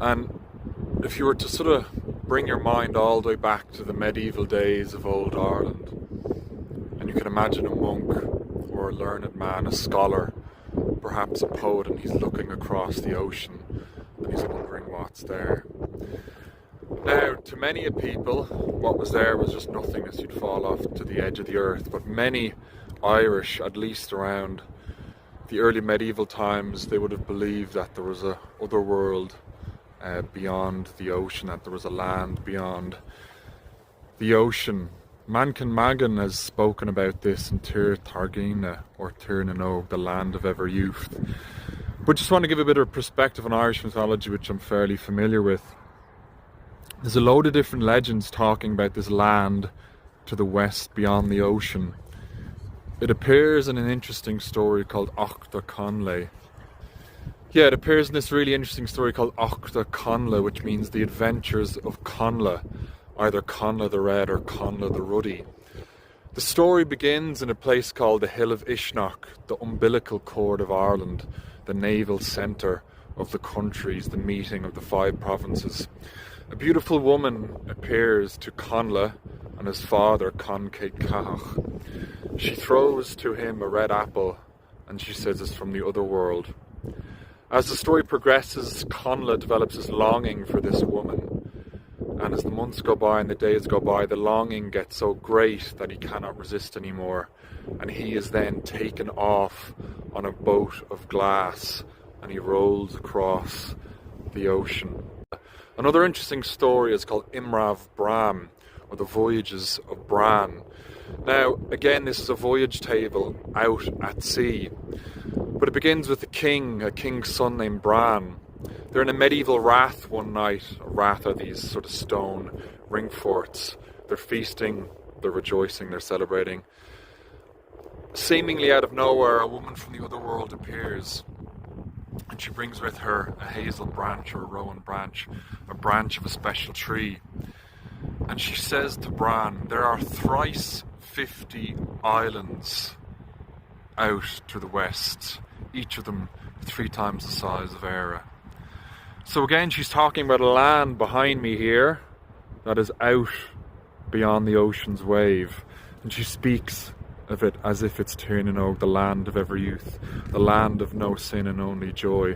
And if you were to sort of bring your mind all the way back to the medieval days of old Ireland, and you can imagine a monk or a learned man, a scholar, perhaps a poet, and he's looking across the ocean and he's wondering what's there. Now, to many people, what was there was just nothingness. You'd fall off to the edge of the earth. But many Irish, at least around the early medieval times, they would have believed that there was a other world beyond the ocean, that there was a land beyond the ocean. Mancan Magan has spoken about this in Tir Targina, or Tir Nano, the land of ever youth. But just want to give a bit of perspective on Irish mythology, which I'm fairly familiar with. There's a load of different legends talking about this land to the west beyond the ocean. It appears in an interesting story called Ochta Conle. Yeah, it appears in this really interesting story called Ochta Conle, which means the adventures of Conla, either Conla the Red or Conla the Ruddy. The story begins in a place called the Hill of Ishnach, the umbilical cord of Ireland, the naval centre of the countries, the meeting of the 5 provinces. A beautiful woman appears to Conla and his father, Concate Cahach. She throws to him a red apple and she says it's from the other world. As the story progresses, Conla develops this longing for this woman. And as the months go by and the days go by, the longing gets so great that he cannot resist anymore. And he is then taken off on a boat of glass and he rolls across the ocean. Another interesting story is called Imrav Bram, or the Voyages of Bran. Now, again, this is a voyage table out at sea, but it begins with a king's son named Bran. They're in a medieval rath one night. A rath are these sort of stone ring forts. They're feasting, they're rejoicing, they're celebrating. Seemingly out of nowhere, a woman from the other world appears. And she brings with her a hazel branch or a rowan branch, a branch of a special tree. And she says to Bran, there are thrice 50 islands out to the west, each of them 3 times the size of Era. So again, she's talking about a land behind me here that is out beyond the ocean's wave. And she speaks of it as if it's Tir Nano, the land of ever youth, the land of no sin and only joy.